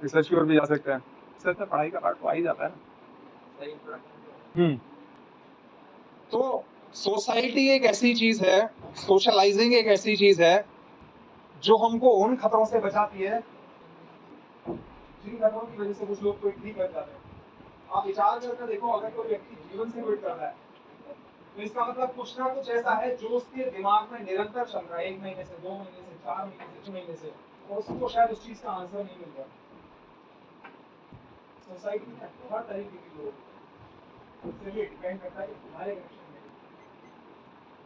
रिसर्च की ओर भी जा सकते हैं। सर में पढ़ाई का पार्ट तो आ ही जाता है ना। तो सोसाइटी एक ऐसी चीज है, सोशलाइजिंग एक ऐसी चीज है जो हमको उन खतरों से बचाती है जिन खतरों की वजह से कुछ लोग क्विट नहीं कर जाते हैं। आप विचार करके देखो, अगर कोई व्यक्ति जीवन से क्विट कर रहा है तो इसका मतलब कुछ ना कुछ ऐसा है जो उसके दिमाग में निरंतर चल रहा है, 1 महीने से, 2 महीने से, 4 महीने से, 6 महीने से, और उसको शायद उस चीज का आंसर नहीं मिल रहा। सोसाइटी में बहुत तरीके के लोग, उससे भी डिपेंड करता है कि तुम्हारे कनेक्शन में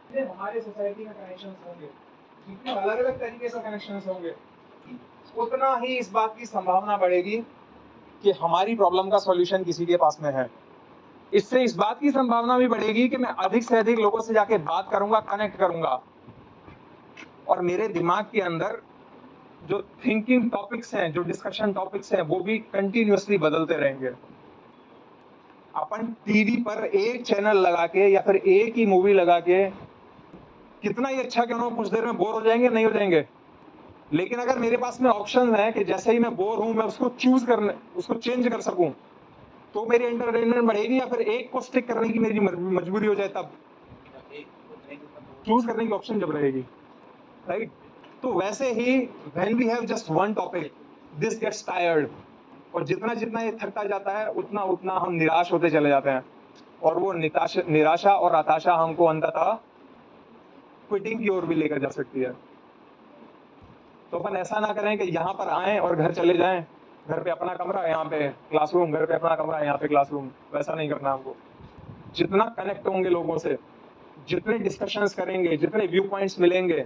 जितने हमारे सोसाइटी में कनेक्शन होंगे, जितने अलग अलग तरीके से कनेक्शन होंगे, उतना ही इस बात की संभावना बढ़ेगी कि हमारी प्रॉब्लम का सॉल्यूशन किसी के पास में है। इससे इस बात की संभावना भी बढ़ेगी कि मैं अधिक से अधिक लोगों से जाके बात करूंगा, कनेक्ट करूंगा, और मेरे दिमाग के अंदर जो थिंकिंग टॉपिक्स हैं, जो डिस्कशन टॉपिक्स हैं, वो भी कंटिन्यूअसली बदलते रहेंगे। अपन टीवी पर एक चैनल लगा के या फिर एक ही मूवी लगा के कितना ही अच्छा क्यों ना हो, कुछ देर में बोर हो जाएंगे, नहीं हो जाएंगे। लेकिन अगर मेरे पास में ऑप्शन है कि जैसे ही मैं बोर हूं मैं उसको चेंज कर सकूं, तो मेरी एंटरटेनमेंट बढ़ेगी, या फिर एक को स्टिक करने की मेरी मजबूरी हो जाए, तब चूज करने की ऑप्शन जब रहेगी, राइट। तो वैसे ही when we have just one topic, this gets tired, और जितना जितना ये थकता जाता है उतना उतना हम निराश होते चले जाते हैं, और वो निराशा और हताशा हमको अंततः क्विटिंग की ओर भी लेकर जा सकती है। तो अपन ऐसा ना करें कि यहाँ पर आए और घर चले जाएं, घर पे अपना कमरा, यहाँ पे क्लासरूम, घर पे अपना कमरा, यहाँ पे क्लासरूम, वैसा नहीं करना हमको। जितना कनेक्ट होंगे लोगों से, जितने डिस्कशंस करेंगे, जितने व्यू पॉइंट्स मिलेंगे,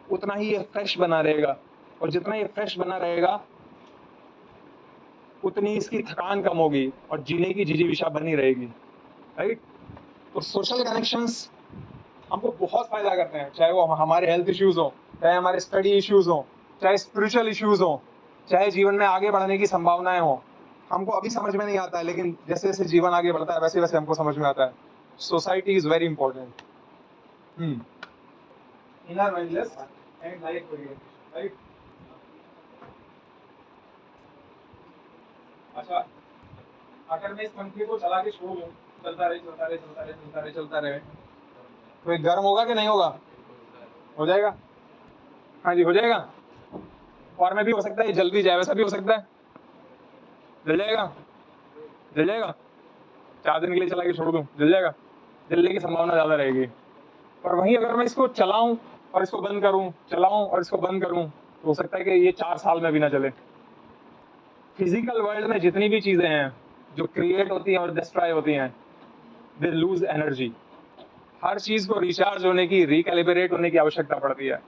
उतना ही ये फ्रेश बना रहेगा, और जितना ये फ्रेश बना रहेगा उतनी इसकी थकान कम होगी और जीने की जिजीविषा बनी रहेगी, राइट। तो सोशल कनेक्शंस हमको बहुत फायदा करते हैं, चाहे वो हमारे हेल्थ इश्यूज हो, चाहे हमारे स्टडी इश्यूज हो, चाहे स्पिरिचुअल इश्यूज हो, चाहे जीवन में आगे बढ़ने की संभावनाएं हो। हमको अभी समझ में नहीं आता है, लेकिन जैसे जैसे जीवन आगे बढ़ता है वैसे वैसे हमको समझ में आता है। Society is very important. Inner wellness and life orientation, right. अच्छा, अगर मैं इस पंखे को चला के छोड़ दूं, चलता रहे चलता रहे चलता रहे चलता रहे चलता रहे, तो ये गर्म होगा कि नहीं होगा? हो जाएगा। हाँ जी, हो जाएगा। और में भी हो सकता है, जल भी जाए, वैसा भी हो सकता है। जल जाएगा, जल जाएगा। 4 दिन के लिए चला के छोड़ दूं, जल जाएगा? जलने की संभावना ज्यादा रहेगी। पर वहीं अगर मैं इसको चलाऊं और इसको बंद करूं, चलाऊं और इसको बंद करूं, तो हो सकता है कि ये 4 साल में भी ना चले। फिजिकल वर्ल्ड में जितनी भी चीजें हैं जो क्रिएट होती हैं और डिस्ट्रॉय होती हैं, दे लूज एनर्जी। हर चीज को रिचार्ज होने की, रिकैलिब्रेट होने की आवश्यकता पड़ती है।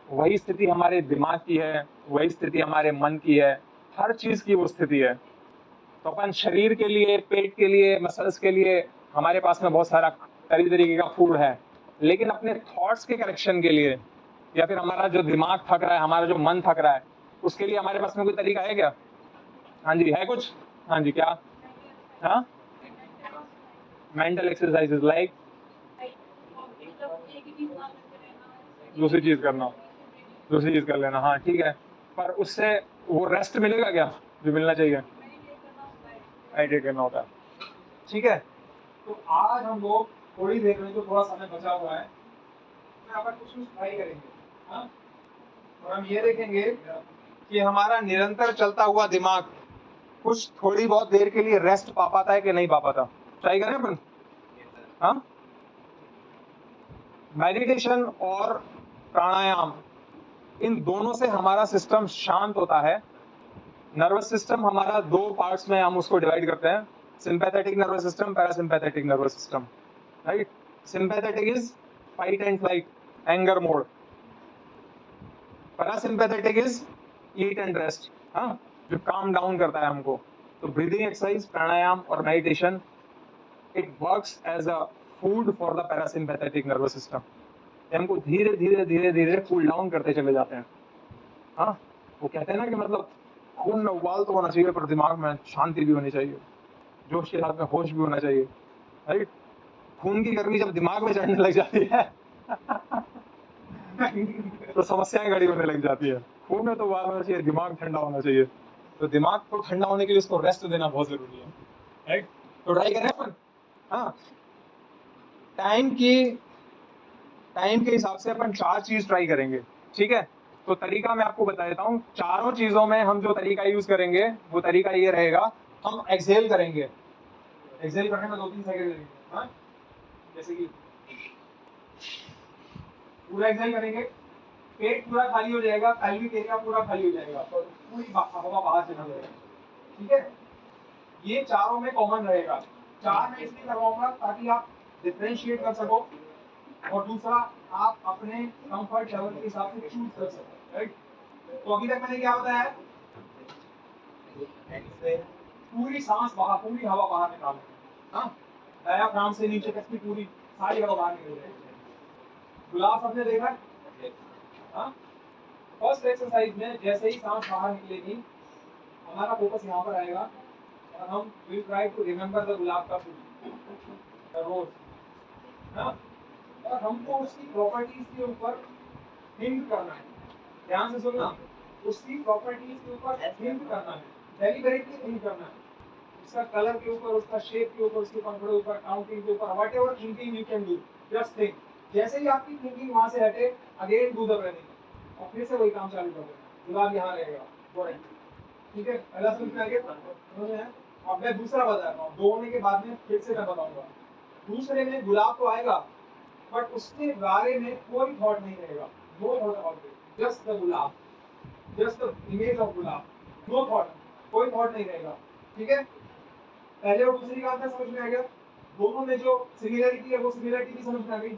वही स्थिति हमारे दिमाग की है, वही स्थिति हमारे मन की है, हर चीज की वो स्थिति है। तो अपन शरीर के लिए, पेट के लिए, मसल्स के लिए हमारे पास में बहुत सारा तरीके का फूड है, लेकिन अपने थॉट्स के करेक्शन के लिए, या फिर हमारा जो दिमाग थक रहा है, हमारा जो मन थक रहा है, उसके लिए हमारे पास में कोई तरीका है क्या? हाँ जी, है कुछ? हाँ जी, क्या? हाँ, मेंटल एक्सरसाइजेस लाइक दूसरी चीज करना, दूसरी चीज कर लेना। हाँ ठीक है, पर उससे वो रेस्ट मिलेगा क्या जो मिलना चाहिए? मेडिटेट करना होता है। ठीक है, तो आज हम लोग थोड़ी देर में, जो थोड़ा समय बचा हुआ है, यहाँ पर कुछ ट्राई करेंगे। हाँ? और हम ये देखेंगे कि हमारा निरंतर चलता हुआ दिमाग कुछ थोड़ी बहुत देर के लिए रेस्ट पा पाता है कि नहीं पा पाता? ट्राई करें अपन। हाँ, मेडिटेशन और प्राणायाम, इन दोनों से हमारा सिस्टम शांत होता है। नर्वस सिस्टम हमारा 2 पार्ट्स में हम उसको डिवाइड करते हैं, sympathetic nervous system, parasympathetic nervous system, right? Sympathetic is fight and flight, anger mode. Parasympathetic is eat and rest, हाँ, जो काम डाउन करता है हमको। तो ब्रीदिंग एक्सरसाइज, प्राणायाम और meditation, it works as a food for the parasympathetic nervous system. हमको धीरे धीरे धीरे धीरे कूल डाउन करते चले जाते हैं। हाँ, वो कहते हैं ना कि मतलब खून में उबाल तो होना चाहिए, पर दिमाग में शांति भी होनी चाहिए, जोश के साथ में होश भी होना चाहिए, राइट? खून की गर्मी जब दिमाग में चढ़ने लग जाती है तो समस्याएं खड़ी होने लग जाती है। खून में तो उबाल होना चाहिए, दिमाग ठंडा होना चाहिए। तो दिमाग को ठंडा होने के लिए उसको रेस्ट देना बहुत जरूरी है, राइट? तो ट्राई करें अपन। हाँ, टाइम के हिसाब से अपन 4 चीज ट्राई करेंगे, ठीक है? तो तरीका मैं आपको बता देता हूँ। चारों चीजों में हम जो तरीका यूज करेंगे, वो तरीका ये रहेगा, हम एक्सहेल करेंगे। एक्सहेल करने में 2-3 सेकंड लगेंगे। हाँ, जैसे कि पूरा एक्सहेल करेंगे, पेट पूरा खाली हो जाएगा, पैल्विक एरिया पूरा खाली हो जाएगा, तो पूरी हवा बाहर चली जाएगी। ठीक है, ये चारों में कॉमन रहेगा। 4 में इसलिए करवाऊंगा ताकि आप डिफरेंशिएट कर सको, और दूसरा आप अपने कंफर्ट लेवल के हिसाब से चूज कर सको, राइट? तो अभी तक मैंने क्या बताया? पूरी सांस बाहर, पूरी हवा बाहर निकालना। हाँ, डायाफ्राम से नीचे तक की पूरी सारी हवा बाहर निकल जाएगी। गुलाब सबने देखा है? हाँ, फर्स्ट एक्सरसाइज में जैसे ही सांस बाहर निकलेगी, हमारा फोकस यहाँ पर आएगा और हम will try to remember the गुलाब का फूल, द रोज। हाँ, और हमको उसकी प्रॉपर्टीज के ऊपर थिंक करना है। ध्यान से सुनना, उसकी प्रॉपर्टीज के ऊपर थिंक करना है, डेलिबरेटली थिंक करना है। उसका कलर के ऊपर, उसका शेप के ऊपर, उसके पंखुड़े के ऊपर, काउंटिंग के ऊपर, whatever thinking you can do, just think. जैसे ही आपकी थिंकिंग वहां से हटे, अगेन डू द ब्रीथिंग, और फिर से वही काम चालू कर देना। गुलाब यहाँ रहेगा, ठीक है? पहला समझ में आ गया? अब मैं दूसरा बता रहा हूँ, 2 होने के बाद में फिर से मैं बताऊंगा। दूसरे में गुलाब तो आएगा, बट उसके बारे में कोई थॉट नहीं रहेगा, no thought about it, just the gulab, just the image of gulab, no thought, कोई थॉट नहीं रहेगा। ठीक है, पहले और दूसरी का अंतर समझ में आ गया? दोनों में जो सिमिलरिटी है वो सिमिलरिटी भी समझ में आ गई।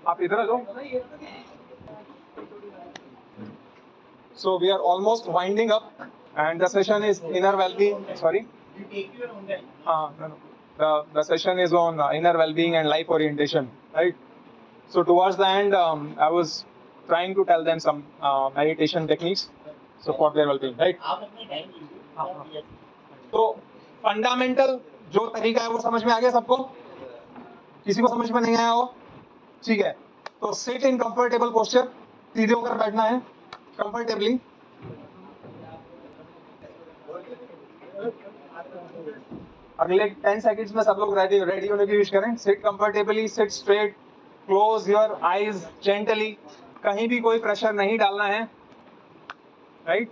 आप इधर आ जाओ। So we are almost winding up, and the session is inner well-being. Sorry. No. The session is on inner well-being and life orientation, right? So towards the end, I was trying to tell them some meditation techniques, so for their well-being, right? तो fundamental जो तरीका है वो समझ में आ गया सबको? किसी को समझ में नहीं आया हो? ठीक है, तो सिट इन कंफर्टेबल पोस्चर, सीधे होकर बैठना है कंफर्टेबली। अगले 10 सेकंड्स में सब लोग रेडी रेडी होने की कोशिश करें। Sit comfortably, sit straight, close your eyes gently, कहीं भी कोई प्रेशर नहीं डालना है, right?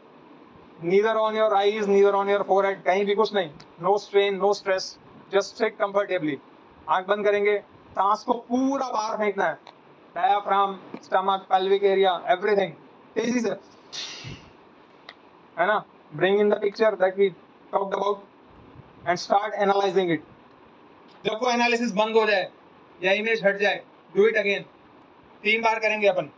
Neither on your eyes, neither on your forehead, कहीं भी कुछ नहीं, no strain, no stress, just sit comfortably. आंख बंद करेंगे, सांस को पूरा बाहर फेंकना है, diaphragm, stomach, pelvic area, everything, तेजी से, है ना? Bring in the picture that we talked about and start analysing it. जब वो एनालिसिस बंद हो जाए या इमेज हट जाए, डू इट अगेन। 3 बार करेंगे अपन।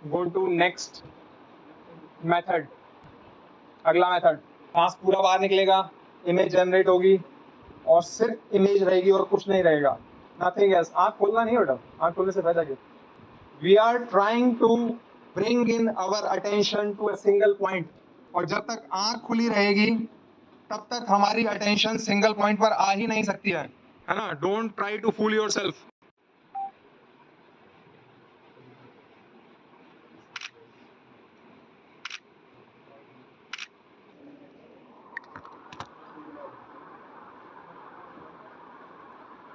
Go to next method. अगला मेथड, सांस पूरा बाहर निकलेगा, इमेज जनरेट होगी और सिर्फ इमेज रहेगी और कुछ नहीं रहेगा, नथिंग एल्स। आंख खोलना नहीं बेटा, आंख खोलने से फायदा क्या? We are trying to bring in our attention to a single point, और जब तक आंख खुली रहेगी तब तक हमारी अटेंशन सिंगल पॉइंट पर आ ही नहीं सकती है ना? Don't try to fool yourself.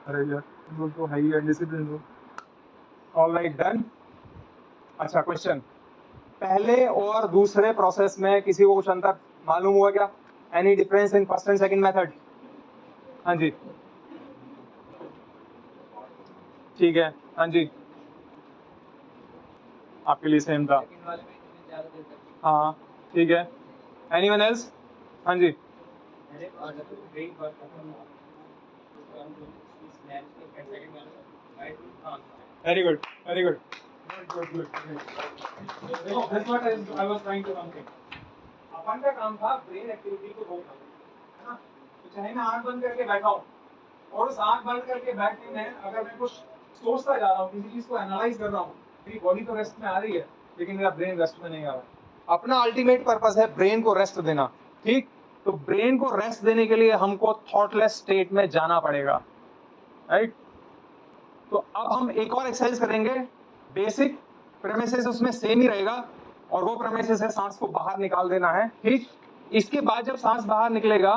अरे यार वो तो है ही डिसिप्लिन हो। Alright done. अच्छा क्वेश्चन, पहले और दूसरे प्रोसेस में किसी को कुछ अंतर मालूम हुआ क्या? Any difference in first and second method? हाँ जी ठीक है, हाँ जी आपके लिए सेम था। हाँ ठीक है, एनीवन एल्स? हाँ जी very good very good good. अपन का काम था ब्रेन एक्टिविटी को रोकना, है ना? तो चाहे मैं आंख बंद करके बैठा हूँ और उस आंख बंद करके बैठने में अगर मैं कुछ सोचता जा रहा हूँ, किसी चीज को एनालाइज कर रहा हूँ, मेरी बॉडी तो रेस्ट में आ रही है लेकिन मेरा ब्रेन रेस्ट में नहीं आ रहा। अपना अल्टीमेट पर्पस है ब्रेन को रेस्ट देना, ठीक? तो ब्रेन को रेस्ट देने के लिए हमको थॉटलेस स्टेट में जाना पड़ेगा, राइट? तो अब हम एक और एक्सरसाइज करेंगे, बेसिक प्रेमिसेस उसमें सेम ही रहेगा और वो प्रेमिसेस है सांस को बाहर निकाल देना है, ठीक? इसके बाद जब सांस बाहर निकलेगा,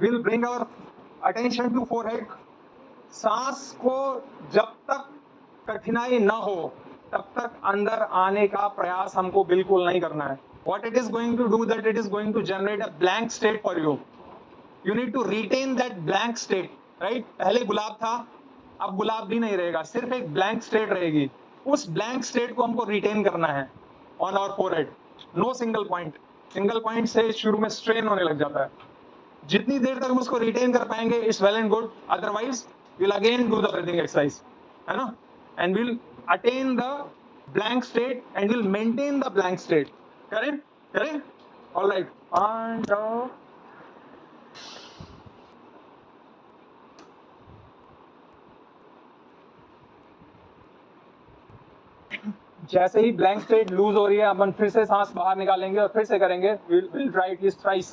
will bring our attention to forehead. सांस को जब तक कठिनाई ना हो तब तक अंदर आने का प्रयास हमको बिल्कुल नहीं करना है। What it is going to do, that it is going to generate a blank state for you. You need to retain that blank state, right? पहले गुलाब था, अब गुलाब भी नहीं रहेगा, सिर्फ एक blank state रहेगी। उस blank state को हमको retain करना है on our forehead. No single point. Single point से शुरू में strain होने लग जाता है। जितनी देर तक हम उसको retain कर पाएंगे, it's well and good. Otherwise, we'll again do the breathing exercise, है ना? And we'll attain the blank state and we'll maintain the blank state. करें? करें? All right. And जैसे ही ब्लैंक स्टेट लूज हो रही है, अपन फिर से सांस बाहर निकालेंगे और फिर से करेंगे। We'll try at least thrice.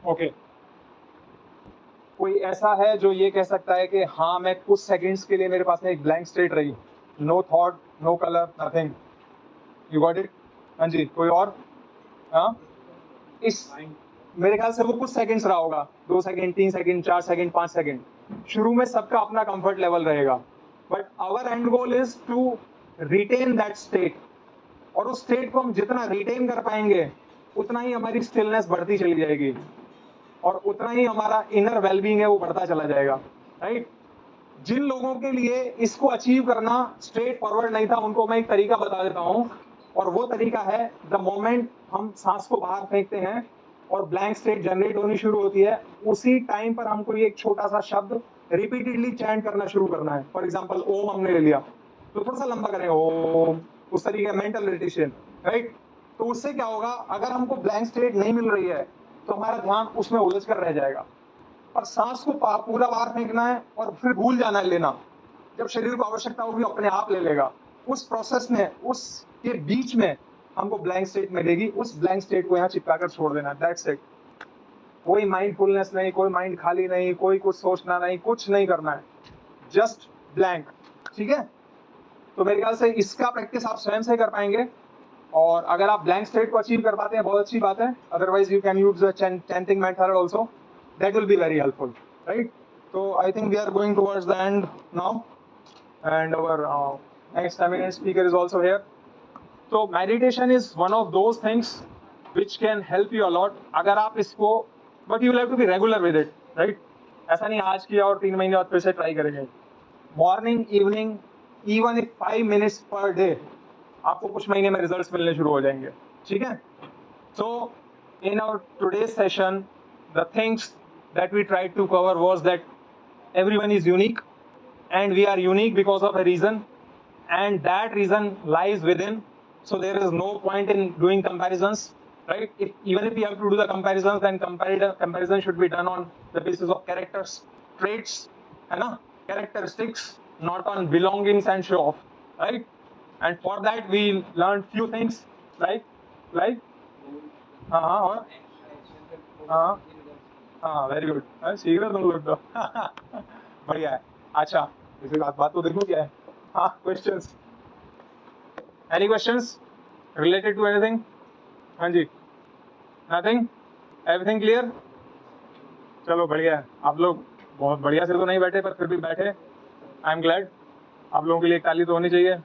Okay, कोई ऐसा है जो ये कह सकता है कि हाँ मैं कुछ सेकंड्स के लिए मेरे पास में एक ब्लैंक स्टेट रही, no thought, no colour, nothing? You got it? हाँ जी, कोई और? हाँ, इस मेरे ख्याल से वो कुछ सेकंड्स रहा होगा, 2 सेकंड, 3 सेकंड, 4 सेकंड, 5 सेकंड। शुरू में सबका अपना कंफर्ट लेवल रहेगा, but our end goal is to retain that state. और उस स्टेट को हम जितना रिटेन कर पाएंगे उतना ही हमारी स्टिलनेस बढ़ती चली जाएगी और उतना ही हमारा इनर वेलबींग है वो बढ़ता चला जाएगा, राइट? जिन लोगों के लिए इसको अचीव करना स्ट्रेट फॉरवर्ड नहीं था, उनको मैं एक तरीका बता देता हूं, और वो तरीका है द मोमेंट हम सांस को बाहर फेंकते हैं और ब्लैंक स्टेट जनरेट होनी शुरू होती है, उसी टाइम पर हम कोई एक छोटा सा शब्द रिपीटेडली चैंट करना शुरू करना है। फॉर एग्जांपल ओम हमने ले लिया तो थोड़ा सा लंबा करें ओम, उस तरीके का मेंटल मेडिटेशन, राइट। तो उससे क्या होगा, अगर हमको ब्लैंक स्टेट नहीं मिल रही है तो हमारा ध्यान उसमें उलझ कर रह जाएगा। और सांस को पूरा बाहर फेंकना है और फिर भूल जाना है लेना। जब शरीर को आवश्यकता होगी अपने आप ले लेगा। उस प्रोसेस में, उसके बीच में हमको ब्लैंक स्टेट मिलेगी, उस ब्लैंक स्टेट को यहाँ चिपका कर छोड़ देना, दैट्स इट। कोई माइंडफुलनेस नहीं, कोई माइंड खाली नहीं, कोई कुछ सोचना नहीं, कुछ नहीं करना है, जस्ट ब्लैंक। ठीक है, तो मेरे ख्याल से इसका प्रैक्टिस आप स्वयं से कर पाएंगे। और अगर आप ब्लैंक स्टेट को अचीव कर पाते हैं बहुत अच्छी बात है, otherwise you can use the chanting method also, that will be very helpful, right. तो I think we are going towards the end now and our next eminent speaker is also here. So meditation is one of those things which can help you a lot अगर आप इसको, but you will have to be regular with it, right? ऐसा नहीं आज किया और 3 महीने बाद फिर से ट्राई करेंगे। Morning, evening, even if 5 minutes per day, आपको कुछ महीने में रिजल्ट्स मिलने शुरू हो जाएंगे। ठीक है, so in our today's session the things that we tried to cover was that everyone is unique and we are unique because of a reason, and that reason lies within. So there is no point in doing comparisons, right? Even if you have to do the comparisons, then comparison should be done on the basis of characters, traits, है ना, characteristics, not on belongings and show off, right? And for that we learned few things like और very good, सीख रहे तुम लोग तो बढ़िया है। अच्छा, इसी बात तो देखो क्या है। हाँ, questions, any questions related to anything? हाँ जी, नथिंग, एवरीथिंग क्लियर? चलो बढ़िया है। आप लोग बहुत बढ़िया से तो नहीं बैठे पर फिर भी बैठे, आई एम ग्लैड। आप लोगों के लिए एक ताली तो होनी चाहिए।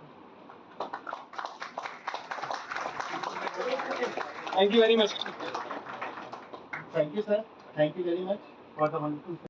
Thank you very much. Thank you, sir. Thank you very much for the wonderful